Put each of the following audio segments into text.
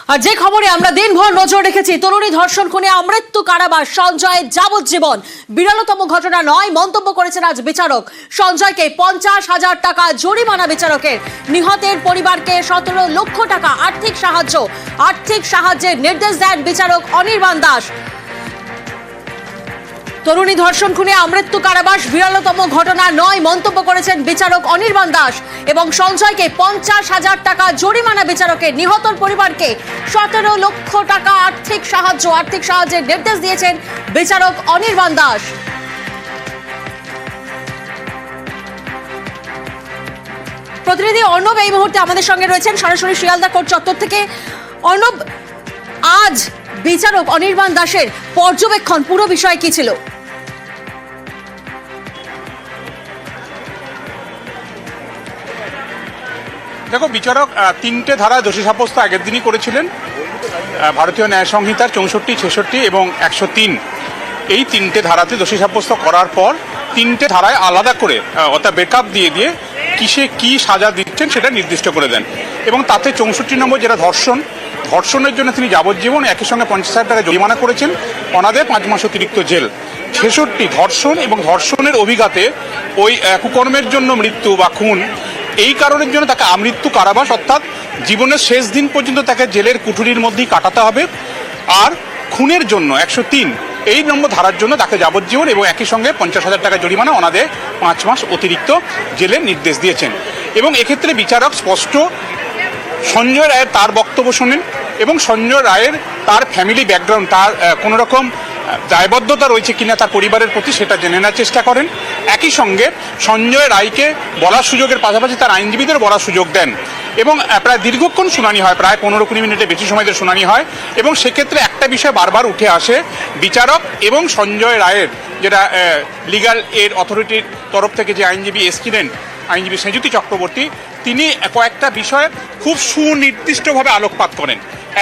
আর যে খবরে আমরা দিনভর নজর রেখেছি, তরুণী ধর্ষণ খুনে আমৃত্যু কারাবাস, সঞ্জয়ের যাবজ্জীবন বিরলতম ঘটনা নয় মন্তব্য করেছেন আজ বিচারক। সঞ্জয়কে 50,000 টাকা জরিমানা বিচারকের, নিহতের পরিবারকে 17 লক্ষ টাকা আর্থিক সাহায্যের নির্দেশ দেন বিচারক অনির্বাণ দাস। তরুণী ধর্ষণ খুনে আমৃত্যু কারাবাস বিরলতম ঘটনা নয় মন্তব্য করেছেন বিচারক অনির্বাণ দাস এবং সঞ্জয়কে 50,000 টাকা জরিমানা বিচারকের, নিহতর পরিবারকে 17 লক্ষ টাকা আর্থিক সাহায্যের নির্দেশ দিয়েছেন বিচারক অনির্বাণ দাস। প্রতিনিধি অর্ণব এই মুহূর্তে আমাদের সঙ্গে রয়েছেন সরাসরি শিয়ালদা কোর্ট চত্বর থেকে। অর্ণব, আজ বিচারক অনির্বাণ দাসের পর্যবেক্ষণ পুরো বিষয় কি ছিল? দেখো, বিচারক 3টে ধারায় দোষী সাব্যস্ত আগের দিনই করেছিলেন। ভারতীয় ন্যায় সংহিতার 64, 66 এবং 103 এই 3টে ধারাতে দোষী সাব্যস্ত করার পর 3টে ধারায় আলাদা করে অর্থাৎ ব্রেকআপ দিয়ে কিসে কি সাজা দিচ্ছেন সেটা নির্দিষ্ট করে দেন এবং তাতে 64 নম্বর যেটা ধর্ষণের জন্য তিনি যাবজ্জীবন, একই সঙ্গে 50,000 টাকা জরিমানা করেছেন, অনাদে 5 মাস অতিরিক্ত জেল। 66 ধর্ষণ এবং ধর্ষণের অভিঘাতে ওই কুকর্মের জন্য মৃত্যু বা খুন, এই কারণের জন্য তাকে আমৃত্যু কারাবাস অর্থাৎ জীবনের শেষ দিন পর্যন্ত তাকে জেলের কুঠুরির মধ্যেই কাটাতে হবে। আর খুনের জন্য 103 এই নম্বর ধারার জন্য তাকে যাবজ্জীবন এবং একই সঙ্গে 50,000 টাকা জরিমানা, অনাদে 5 মাস অতিরিক্ত জেলের নির্দেশ দিয়েছেন। এবং এক্ষেত্রে বিচারক স্পষ্ট সঞ্জয় রায়ের তার বক্তব্য শোনেন এবং সঞ্জয় রায়ের তার ফ্যামিলি ব্যাকগ্রাউন্ড, তার কোনো রকম দায়বদ্ধতা রয়েছে কিনা তার পরিবারের প্রতি সেটা জেনে নেওয়ার চেষ্টা করেন। একই সঙ্গে সঞ্জয় রায়কে বলার সুযোগের পাশাপাশি তার আইনজীবীদের বলার সুযোগ দেন এবং প্রায় দীর্ঘক্ষণ শুনানি হয়, প্রায় 15-20 মিনিটের বেশি সময় ধরে শুনানি হয়। এবং সেক্ষেত্রে একটা বিষয় বারবার উঠে আসে, বিচারক এবং সঞ্জয় রায়ের যেটা লিগাল এড অথরিটির তরফ থেকে যে আইনজীবী এসছিলেন, আইনজীবী সেঁজুতি চক্রবর্তী, তিনি কয়েকটা বিষয়ে খুব সুনির্দিষ্টভাবে আলোকপাত করেন।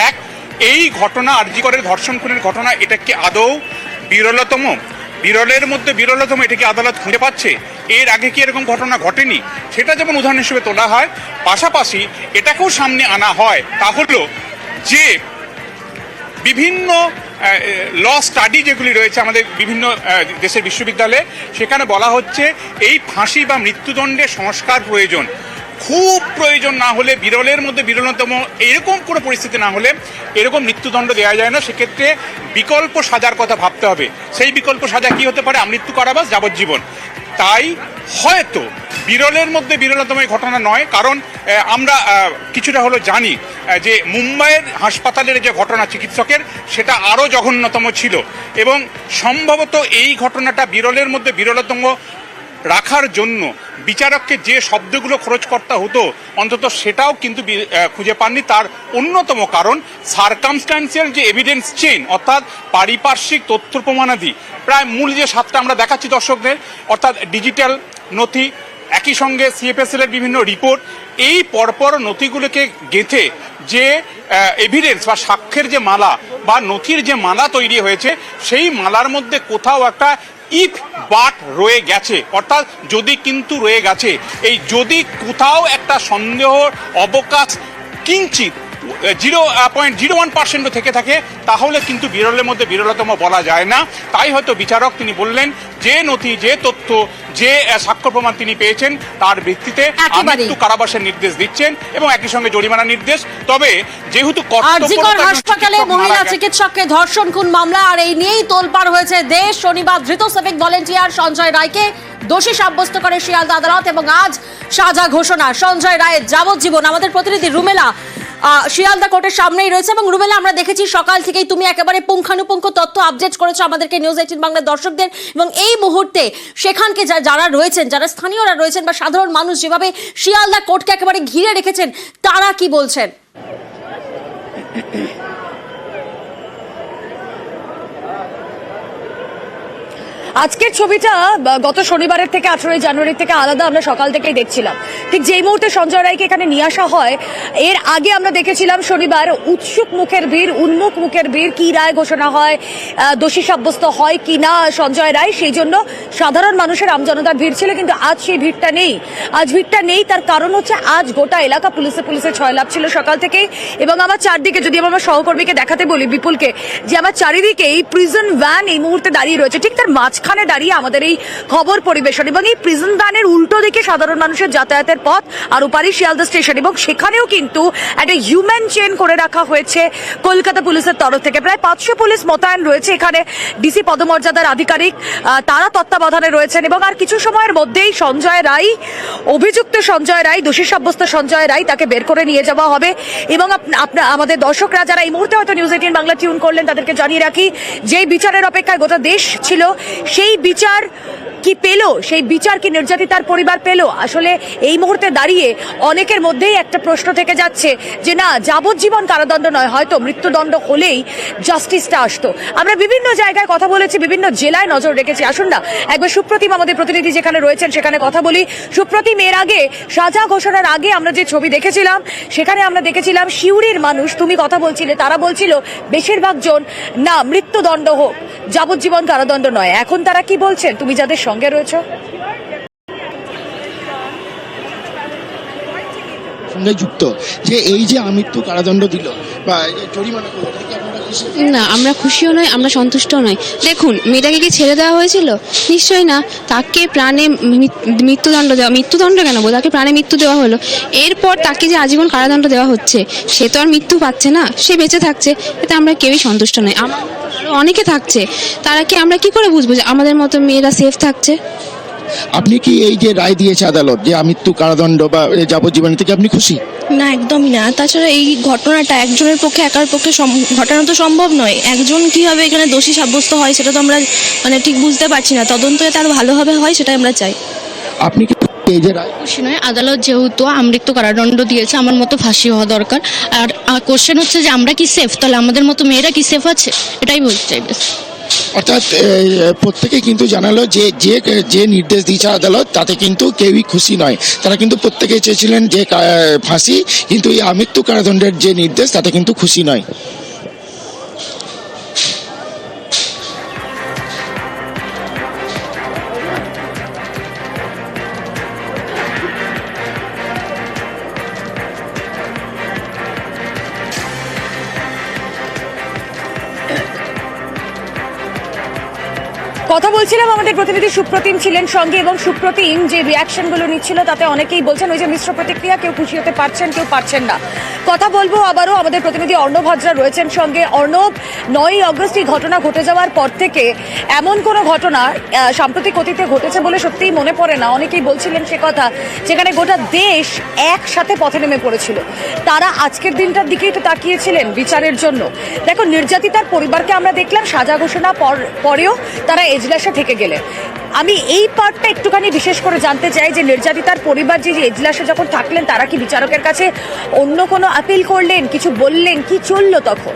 এক, এই ঘটনা আরজি করের ধর্ষণ খুনের ঘটনা, এটা কি আদৌ বিরলতম? বিরলের মধ্যে বিরলতম, এটা কি আদালত খুঁজে পাচ্ছে? এর আগে কি এরকম ঘটনা ঘটেনি? সেটা যেমন উদাহরণ হিসেবে তোলা হয়, পাশাপাশি এটাকেও সামনে আনা হয়, তা হলো যে বিভিন্ন ল স্টাডি যেগুলি রয়েছে আমাদের বিভিন্ন দেশের বিশ্ববিদ্যালয়ে, সেখানে বলা হচ্ছে এই ফাঁসি বা মৃত্যুদণ্ডের সংস্কার প্রয়োজন। খুব প্রয়োজন না হলে, বিরলের মধ্যে বিরলতম এরকম কোনো পরিস্থিতি না হলে এরকম মৃত্যুদণ্ড দেওয়া যায় না। সেক্ষেত্রে বিকল্প সাজার কথা ভাবতে হবে। সেই বিকল্প সাজা কি হতে পারে? আমৃত্যু কারাবাস, যাবজ্জীবন। তাই হয়তো বিরলের মধ্যে বিরলতম এই ঘটনা নয়, কারণ আমরা কিছুটা হলো জানি যে মুম্বাইয়ের হাসপাতালের যে ঘটনা চিকিৎসকের, সেটা আরও জঘন্যতম ছিল এবং সম্ভবত এই ঘটনাটা বিরলের মধ্যে বিরলতম রাখার জন্য বিচারককে যে শব্দগুলো খরচ করতে হতো অন্তত সেটাও কিন্তু খুঁজে পাননি। তার অন্যতম কারণ সার্কামস্ট্যান্সিয়াল যে এভিডেন্স চেইন, অর্থাৎ পারিপার্শ্বিক তথ্য প্রমাণাদি, প্রায় মূল যে 7টা আমরা দেখাচ্ছি দর্শকদের, অর্থাৎ ডিজিটাল নথি, একই সঙ্গে সিএফএসএল এর বিভিন্ন রিপোর্ট, এই পরপর নথিগুলোকে গেঁথে যে এভিডেন্স বা সাক্ষ্যের যে মালা বা নথির যে মালা তৈরি হয়েছে, সেই মালার মধ্যে কোথাও একটা ইফ বাট রয়ে গেছে, অর্থাৎ যদি কিন্তু রয়ে গেছে। এই যদি কোথাও একটা সন্দেহ অবকাশ কিঞ্চিত 0.01% থেকে থাকে, তাহলে কিন্তু বিরলের মধ্যে বিরলতম বলা যায় না। তাই হয়তো বিচারক তিনি বললেন যে নথি, যে তথ্য, যে সাক্ষ্য প্রমাণ তিনি পেয়েছেন তার ভিত্তিতে আমৃত্যু কারাবাসের নির্দেশ দিচ্ছেন এবং একই সঙ্গে জরিমানার নির্দেশ। তবে যেহেতু হাসপাতালে মহিলা চিকিৎসককে ধর্ষণ খুন মামলা, আর এই নিয়েই তোলপাড় হয়েছে দেশ। শনিবার ধৃত সিভিক ভলেন্টিয়ার সঞ্জয় রায়কে দোষী সাব্যস্ত করে শিয়ালদা আদালত এবং আজ সাজা ঘোষণা। সঞ্জয় রায়ের যাবজ্জীবন। আমাদের প্রতিনিধি রুমেলা শিয়ালদা কোর্টের সামনেই রয়েছে এবং রুমেলা, আমরা দেখেছি সকাল থেকেই তুমি একেবারে পুঙ্খানুপুঙ্খ তথ্য আপডেট করেছো আমাদেরকে, নিউজ 18 বাংলার দর্শকদের, এবং এই মুহূর্তে সেখানকে যারা রয়েছেন, যারা স্থানীয়রা রয়েছেন বা সাধারণ মানুষ যেভাবে শিয়ালদা কোর্টকে একেবারে ঘিরে রেখেছেন, তারা কি বলছেন? আজকের ছবিটা গত শনিবারের থেকে 18 জানুয়ারি থেকে আলাদা আমরা সকাল থেকেই দেখছিলাম। ঠিক যেই মুহূর্তে সঞ্জয় রায়কে এখানে নিয়ে আসা হয়, এর আগে আমরা দেখেছিলাম শনিবার উৎসুক মুখের ভিড়, উন্মুখ মুখের ভিড়, কি রায় ঘোষণা হয়, দোষী সাব্যস্ত হয় কি না সঞ্জয় রায়, সেই জন্য সাধারণ মানুষের আমজনতার ভিড় ছিল। কিন্তু আজ সেই ভিড়টা নেই। আজ ভিড়টা নেই, তার কারণ হচ্ছে আজ গোটা এলাকা পুলিশে ছয়লাভ ছিল সকাল থেকেই। এবং আমার চারদিকে, যদি আমার সহকর্মীকে দেখাতে বলি বিপুলকে, যে আমার চারিদিকে এই প্রিজন ভ্যান এই মুহূর্তে দাঁড়িয়ে রয়েছে, ঠিক তার মাঝখানে দাঁড়িয়ে আমাদের এই খবর পরিবেশন, এবং এই প্রিজন ভ্যানের উল্টো দিকে সাধারণ মানুষের যাতায়াতের পথ, আর ওপারে শিয়ালদা স্টেশন, এবং সেখানেও কিন্তু একটা হিউম্যান চেন করে রাখা হয়েছে কলকাতা পুলিশের তরফ থেকে। প্রায় 500 পুলিশ মোতায়েন রয়েছে এখানে, ডিসি পদমর্যাদার আধিকারিক তারা তত্ত্বাবধানে রয়েছেন। এবং আর কিছু সময়ের মধ্যেই সঞ্জয় রায়, অভিযুক্ত সঞ্জয় রায়, দোষী সাব্যস্ত সঞ্জয় রায়, তাকে বের করে নিয়ে যাওয়া হবে। এবং আমাদের দর্শকরা যারা এই মুহূর্তে হয়তো নিউজ 18 বাংলা টিউন করলেন, তাদেরকে জানিয়ে রাখি, যেই বিচারের অপেক্ষায় গোটা দেশ ছিল, সেই বিচার কি পেল, সেই বিচার কি নির্যাতিতার পরিবার পেল? আসলে এই মুহূর্তে দাঁড়িয়ে অনেকের মধ্যেই একটা প্রশ্ন থেকে যাচ্ছে যে না, যাবজ্জীবন কারাদণ্ড নয়, হয়তো মৃত্যুদণ্ড হলেই জাস্টিসটা আসতো। আমরা বিভিন্ন জায়গায় কথা বলেছি, বিভিন্ন জেলায় নজর রেখেছি। আসুন না একবার সুপ্রতিম, আমাদের প্রতিনিধি যেখানে রয়েছেন সেখানে কথা বলি। সুপ্রতিম, এর আগে সাজা ঘোষণার আগে আমরা যে ছবি দেখেছিলাম, সেখানে আমরা দেখেছিলাম সিউড়ির মানুষ, তুমি কথা বলছিলে, তারা বলছিল বেশিরভাগ জন না, মৃত্যুদণ্ড হোক, যাবজ্জীবন কারাদণ্ড নয়। এখন তারা কি বলছেন, তুমি যাদের সঙ্গে রয়েছে? সঙ্গে যুক্ত যে এই যে আমৃত্যু কারাদণ্ড দিল বা জরিমানা করলো, না, আমরা খুশিও নয়, আমরা সন্তুষ্টও নয়। দেখুন, মেয়েটাকে কি ছেড়ে দেওয়া হয়েছিল? নিশ্চয়ই না। তাকে প্রাণে মৃত্যুদণ্ড কেন বল, তাকে প্রাণে মৃত্যু দেওয়া হলো। এরপর তাকে যে আজীবন কারাদণ্ড দেওয়া হচ্ছে, সে তো আর মৃত্যু পাচ্ছে না, সে বেঁচে থাকছে, এতে আমরা কেউই সন্তুষ্ট নই। আরও অনেকে থাকছে, তারা কি, আমরা কি করে বুঝবো যে আমাদের মতো মেয়েরা সেফ থাকছে? আপনি কি এই যে রায় দিয়েছে আদালত যে আমৃত্যু কারাদণ্ড বা যাবজ্জীবন থেকে আপনি খুশি? না, একদমই না। তাছাড়া এই ঘটনাটা একজনের পক্ষে, একার পক্ষে ঘটানো তো সম্ভব নয়। একজন কিভাবে এখানে দোষী সাব্যস্ত হয় সেটা তো আমরা ঠিক বুঝতে পারছি না। তদন্ত যাতে আরো ভালোভাবে হয় সেটাই আমরা চাই। আপনি কি এই যে রায়? খুশি নয়। আদালত যেহেতু আমৃত্যু কারাদণ্ড দিয়েছে, আমার মতো ফাঁসি হওয়া দরকার। আর কোশ্চেন হচ্ছে যে আমরা কি সেফ? তাহলে আমাদের মতো মেয়েরা কি সেফ আছে? এটাই বলতে চাই বেশ। অর্থাৎ প্রত্যেকে কিন্তু জানালো যে যে নির্দেশ দিয়েছে আদালত তাতে কিন্তু কেউই খুশি নয়। তারা কিন্তু প্রত্যেকে চেয়েছিলেন যে ফাঁসি, কিন্তু এই আমৃত্যু কারাদণ্ডের যে নির্দেশ তাতে কিন্তু খুশি নয়। কথা বলছিলাম, আমাদের প্রতিনিধি সুপ্রতিম ছিলেন সঙ্গে, এবং সুপ্রতিম যে রিয়াকশন গুলো নিচ্ছিল তাতে অনেকেই বলছেন ওই যে মিশ্র প্রতিক্রিয়া, কেউ খুশি হতে পারছেন, কেউ পারছেন না। কথা বলবো আবারও, আমাদের প্রতিনিধি অর্ণব হাজরা রয়েছেন সঙ্গে। অর্ণব, 9ই অগস্ট এই ঘটনা ঘটে যাওয়ার পর থেকে এমন কোনো ঘটনা সাম্প্রতিক অতীতে ঘটেছে বলে সত্যিই মনে পড়ে না। অনেকেই বলছিলেন সে কথা, যেখানে গোটা দেশ একসাথে পথে নেমে পড়েছিল। তারা আজকের দিনটার দিকেই তো তাকিয়েছিলেন বিচারের জন্য। দেখো, নির্যাতিতার পরিবারকে আমরা দেখলাম সাজা ঘোষণা পরেও তারা এজলাসে থেকে গেলে। আমি এই পার্টটা একটুখানি বিশেষ করে জানতে চাই যে নির্যাতিতার পরিবার যে এজলাসে যখন থাকলেন, তারা কি বিচারকের কাছে অন্য কোনো আপিল করলেন, কিছু বললেন, কি চললো তখন?